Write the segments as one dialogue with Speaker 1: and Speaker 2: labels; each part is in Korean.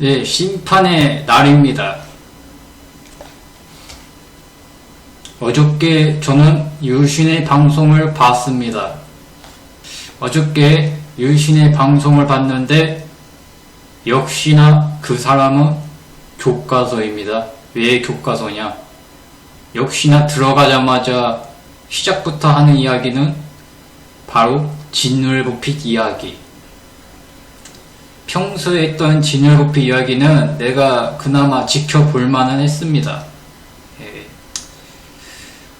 Speaker 1: 네, 심판의 날입니다. 어저께 저는 유신의 방송을 봤습니다. 어저께 유신의 방송을 봤는데 역시나 그 사람은 교과서입니다. 왜 교과서냐? 역시나 들어가자마자 시작부터 하는 이야기는 바로 진울보핏 이야기. 평소에 했던 진울보핏 이야기는 내가 그나마 지켜볼 만은 했습니다.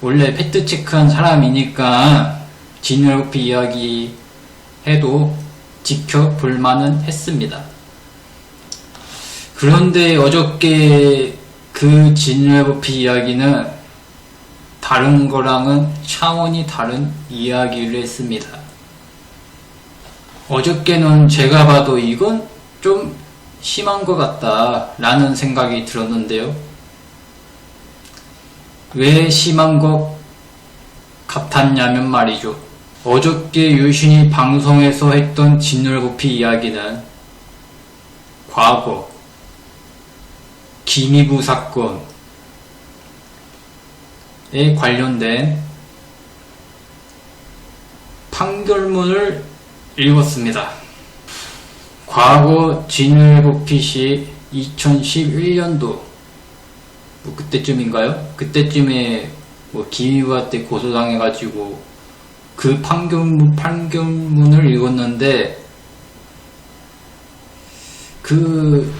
Speaker 1: 원래 팩트체크한 사람이니까 진울보핏 이야기 해도 지켜볼 만은 했습니다. 그런데 어저께 그 진울보핏 이야기는 다른 거랑은 차원이 다른 이야기를 했습니다. 어저께는 제가 봐도 이건 좀 심한 것 같다 라는 생각이 들었는데요. 왜 심한 것 같았냐면 말이죠. 어저께 유신이 방송에서 했던 진울보핏 이야기는 과거 기미부 사건에 관련된 판결문을 읽었습니다. 과거 진울보핏이 2011년도 그때쯤인가요? 그때쯤에 기미부한테 고소당해가지고 그 판결문을 읽었는데 그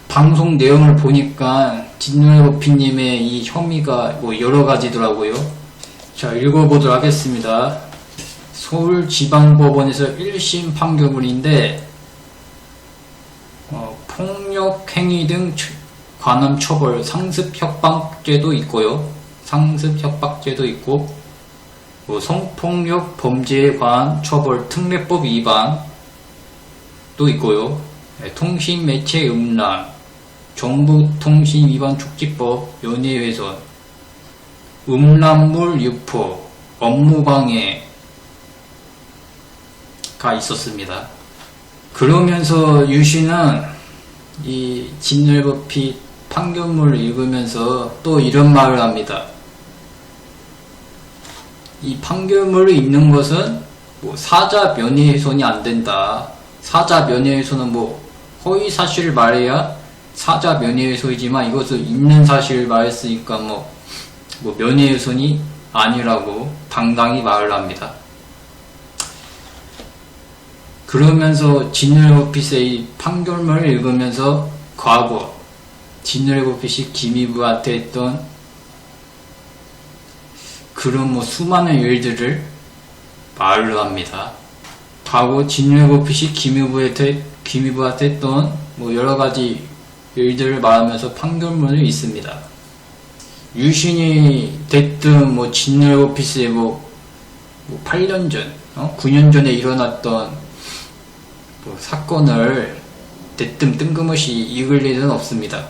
Speaker 1: 방송 내용을 보니까 진울보핏님의 이 혐의가 여러 가지더라고요. 자, 읽어보도록 하겠습니다. 서울지방법원에서 1심 판결문인데 폭력행위 등 관함 처벌 상습협박죄도 있고요. 상습협박죄도 있고 성폭력 범죄에 관한 처벌 특례법 위반도 있고요. 통신매체 음란, 정보통신위반 촉지법, 연예훼손, 음란물 유포, 업무방해가 있었습니다. 그러면서 유신은 이 진울보핏 판결문을 읽으면서 또 이런 말을 합니다. 이 판결문을 읽는 것은 사자 명예훼손이 안 된다. 사자 명예훼손은 허위 사실을 말해야 사자 명예훼손이지만 이것을 있는 사실을 말했으니까 명예훼손이 아니라고 당당히 말을 합니다. 그러면서 진울보핏의 이 판결문을 읽으면서 과거 진울보핏이 기미부한테 했던 그런 수많은 일들을 말을 합니다. 과거 진울보핏이 기미부한테 했던 여러가지 일들을 말하면서 판결문을 읽습니다. 유신이 됐든 진울보핏의 8년 전, 9년 전에 일어났던 사건을 대뜸 뜬금없이 읽을 일은 없습니다.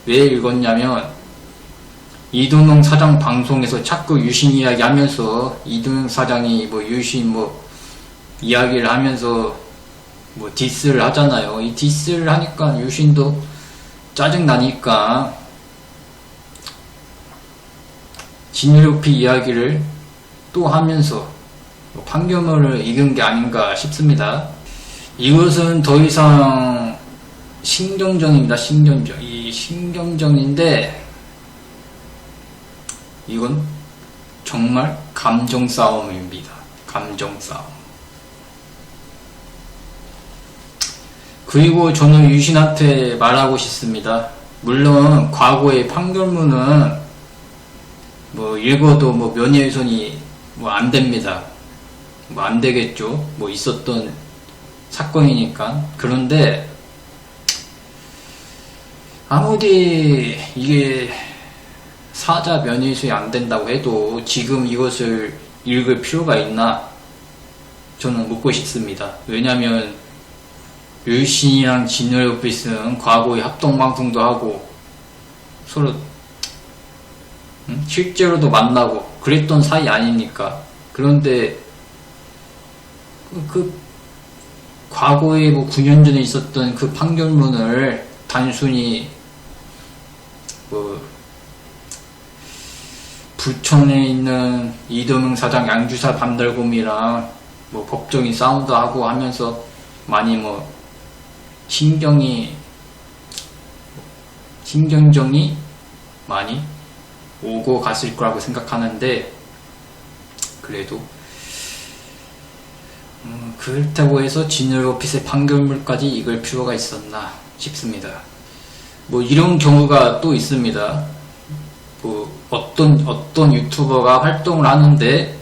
Speaker 1: 왜 읽었냐면 이동영 사장 방송에서 자꾸 유신 이야기 하면서 이동영 사장이 유신 이야기를 하면서 디스를 하잖아요. 이 디스를 하니까 유신도 짜증나니까 진울보핏 이야기를 또 하면서 판결문을 읽은 게 아닌가 싶습니다. 이것은 더 이상 신경전입니다. 신경전. 이 신경전인데 이건 정말 감정 싸움입니다. 감정 싸움. 그리고 저는 유신한테 말하고 싶습니다. 물론 과거의 판결문은 읽어도 명예훼손이 안 됩니다. 안 되겠죠. 있었던 사건이니까. 그런데 아무리 이게 사자 명예훼손이 안 된다고 해도 지금 이것을 읽을 필요가 있나? 저는 묻고 싶습니다. 왜냐면 유신이랑 진울보핏은 과거에 합동방송도 하고 서로 실제로도 만나고 그랬던 사이 아닙니까? 그런데 과거에 9년 전에 있었던 그 판결문을 단순히 뭐 부천에 있는 이동영 사장 양주사 반달곰이랑 뭐 법정이 싸움도 하고 하면서 많이 뭐 신경정이 많이 오고 갔을 거라고 생각하는데, 그래도 그렇다고 해서 진열버핏의 판결문까지 읽을 필요가 있었나 싶습니다. 뭐 이런 경우가 또 있습니다. 뭐 어떤 유튜버가 활동을 하는데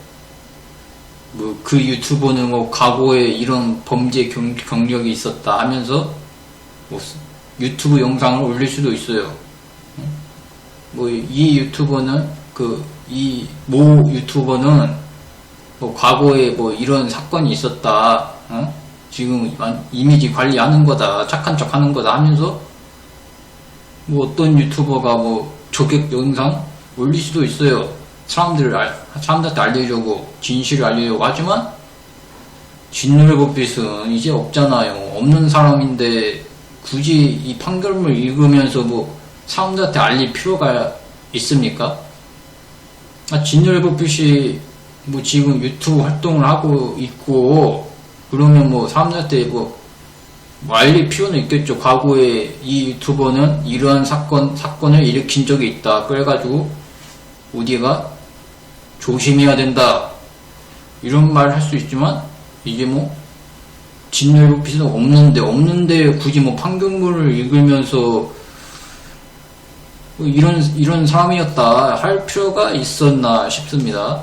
Speaker 1: 뭐 그 유튜버는 뭐 과거에 이런 범죄 경력이 있었다 하면서 뭐 유튜브 영상을 올릴 수도 있어요. 뭐 이 유튜버는 이 모 유튜버는 뭐 과거에 뭐 이런 사건이 있었다, 지금 이미지 관리하는 거다, 착한 척 하는 거다 하면서 뭐 어떤 유튜버가 뭐 저격 영상 올릴 수도 있어요. 사람들한테 알려주고 진실을 알려주고 하지만 진열버핏은 이제 없잖아요. 없는 사람인데 굳이 이 판결문을 읽으면서 뭐 사람들한테 알릴 필요가 있습니까? 진열버핏이 뭐 지금 유튜브 활동을 하고 있고 그러면 뭐 사람들한테 뭐 알릴 필요는 있겠죠. 과거에 이 유튜버는 이러한 사건을 일으킨 적이 있다. 그래가지고 우리가 조심해야 된다, 이런 말 할 수 있지만, 이게 뭐 진열버핏은 없는데 굳이 뭐 판결문을 읽으면서 이런 사람이었다 할 필요가 있었나 싶습니다.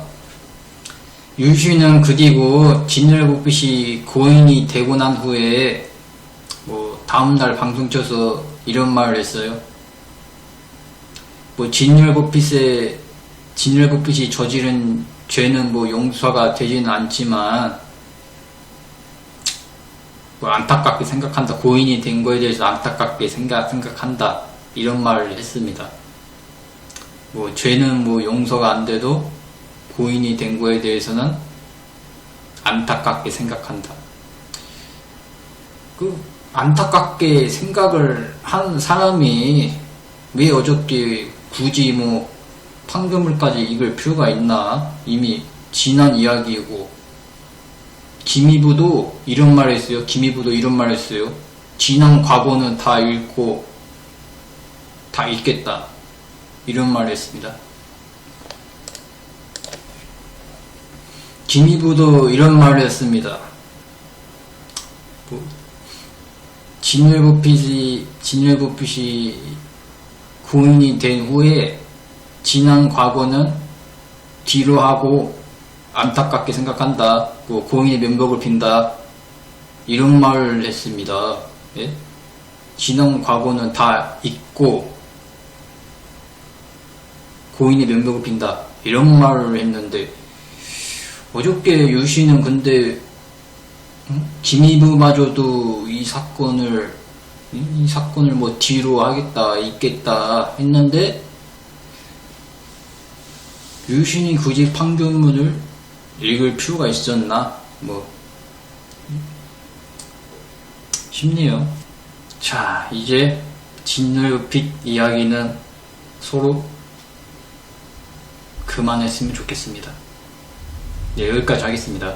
Speaker 1: 유씨는 그리고 진열버핏이 고인이 되고 난 후에 뭐 다음날 방송 쳐서 이런 말을 했어요. 뭐 진열버핏이 저지른 죄는 뭐 용서가 되지는 않지만 뭐 안타깝게 생각한다. 고인이 된 거에 대해서 안타깝게 생각한다. 이런 말을 했습니다. 뭐 죄는 뭐 용서가 안 돼도 고인이 된 거에 대해서는 안타깝게 생각한다. 안타깝게 생각을 한 사람이 왜 어저께 굳이 뭐 판결문까지 읽을 필요가 있나? 이미 지난 이야기이고, 김희부도 이런 말 했어요. 지난 과거는 다 읽고 다 읽겠다, 이런 말을 했습니다. 김희부도 이런 말을 했습니다. 진열버핏이 고인이 된 후에 지난 과거는 뒤로 하고 안타깝게 생각한다. 뭐 고인의 면목을 빈다. 이런 말을 했습니다. 예? 지난 과거는 다 잊고 고인의 면목을 빈다. 이런 말을 했는데, 어저께 유씨는 근데 김희부마저도 이 사건을 뭐 뒤로 하겠다, 잊겠다 했는데, 유신이 굳이 판결문을 읽을 필요가 있었나? 뭐 싶네요. 자, 이제 진열버핏 이야기는 서로 그만했으면 좋겠습니다. 네, 여기까지 하겠습니다.